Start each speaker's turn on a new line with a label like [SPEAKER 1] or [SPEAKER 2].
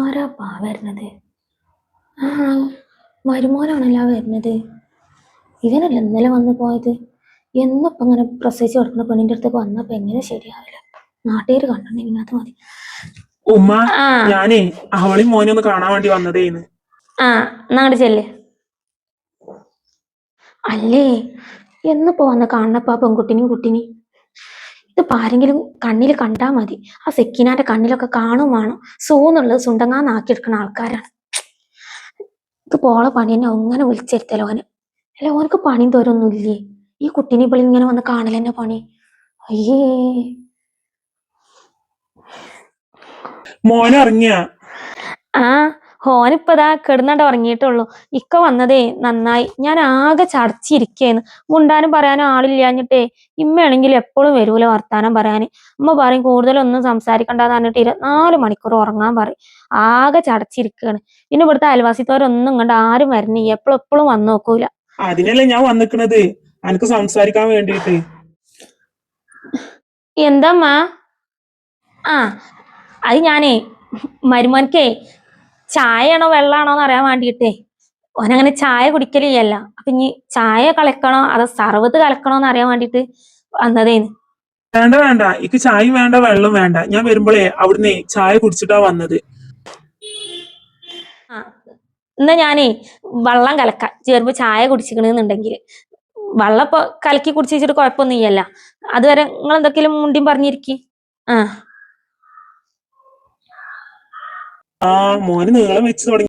[SPEAKER 1] ആരാപ്പാ വരുന്നത്? ആ, മരുമോനാണല്ലോ വരുന്നത്. ഇവനല്ല ഇന്നലെ വന്നു പോയത്. എന്നിപ്പം ഇങ്ങനെ പ്രസവിച്ച് കിടക്കുന്ന പെണ്ണിൻ്റെ അടുത്തേക്ക് വന്നപ്പോ എങ്ങനെ ശരിയാവില്ല. നാട്ടുകാർ കണ്ടിട്ടുണ്ടെങ്കിൽ അത് മതി.
[SPEAKER 2] ഉമ്മ,
[SPEAKER 1] ആ
[SPEAKER 2] ഞാനേ അവളെയും മോനെ ഒന്ന് കാണാൻ വേണ്ടി വന്നതേന്ന്.
[SPEAKER 1] ആ എന്നാ ചെല്ല്. അല്ലേ, എന്നിപ്പോ വന്ന് കാണണപ്പാ പെൺകുട്ടിനെയും കുട്ടിനെയും. ഇതിപ്പോ ആരെങ്കിലും കണ്ണിൽ കണ്ടാ മതി. ആ സെക്കിനാന്റെ കണ്ണിലൊക്കെ കാണും വേണം. സൂന്നുള്ളത് സുണ്ടങ്ങാന്നാക്കിയെടുക്കുന്ന ആൾക്കാരാണ്. ഇത് പോളെ പണി തന്നെ അങ്ങനെ വിളിച്ചെടുത്തല്ലോ ഓന്. അല്ല, ഓനക്ക് പണിയും തോരൊന്നുമില്ലേ? ഈ കുട്ടീനെ ഇപ്പോൾ ഇങ്ങനെ വന്ന് കാണലെന്നെ പണി. അയ്യേ,
[SPEAKER 2] മോനെ ഇറങ്ങിയ?
[SPEAKER 1] ആ ഓനിപ്പതാ കിടന്നണ്ട ഉറങ്ങിയിട്ടുള്ളൂ. ഇക്ക വന്നതേ നന്നായി. ഞാൻ ആകെ ചടച്ചിരിക്കേന്ന്. മുണ്ടാനും പറയാനും ആളില്ലാഞ്ഞിട്ടേ. ഇമ്മയാണെങ്കിൽ എപ്പോഴും വരൂല വർത്താനം പറയാന്. ഉമ്മ പറയും കൂടുതലൊന്നും സംസാരിക്കണ്ടെന്ന് പറഞ്ഞിട്ട് 24 മണിക്കൂർ ഉറങ്ങാൻ പറയും. ആകെ ചടച്ചിരിക്കുകയാണ്. പിന്നെ ഇവിടുത്തെ അയൽവാസിത്തോരൊന്നും ഇങ്ങോട്ട് ആരും വരണില്ല. എപ്പോഴും വന്നു നോക്കൂല.
[SPEAKER 2] അതിനല്ലേ ഞാൻ വന്നിക്കണത്, എനിക്ക് സംസാരിക്കാൻ വേണ്ടിട്ട്.
[SPEAKER 1] എന്താമ്മാ? ആ, അത് ഞാനേ മരുമോൻക്കേ ചായയാണോ വെള്ളാണോ എന്ന് അറിയാൻ വേണ്ടിയിട്ടേ. ഓനങ്ങനെ ചായ കുടിക്കലില്ല. അപ്പൊ ഇനി ചായ കലക്കണോ അതോ സർവത്ത് കലക്കണോ എന്ന് അറിയാൻ വേണ്ടിട്ട് വന്നതേന്ന്.
[SPEAKER 2] വേണ്ട വേണ്ട, എനിക്ക് ചായയും വേണ്ട വെള്ളം വേണ്ട. ഞാൻ വരുമ്പോഴേ അവിടുന്ന് ചായ കുടിച്ചിട്ടാ വന്നത്.
[SPEAKER 1] ആ, എന്നാ ഞാനേ വെള്ളം കലക്കാം. ചേർന്ന് ചായ കുടിച്ചിക്കണെന്നുണ്ടെങ്കിൽ വെള്ളം ഇപ്പൊ കലക്കി കുടിച്ചിട്ട് കുഴപ്പമൊന്നുമില്ല. അതുവരെ നിങ്ങൾ എന്തൊക്കെയും മുണ്ടിയും പറഞ്ഞിരിക്കി. ആ
[SPEAKER 2] ആ, മോന് നീളം വെച്ച് തുടങ്ങി.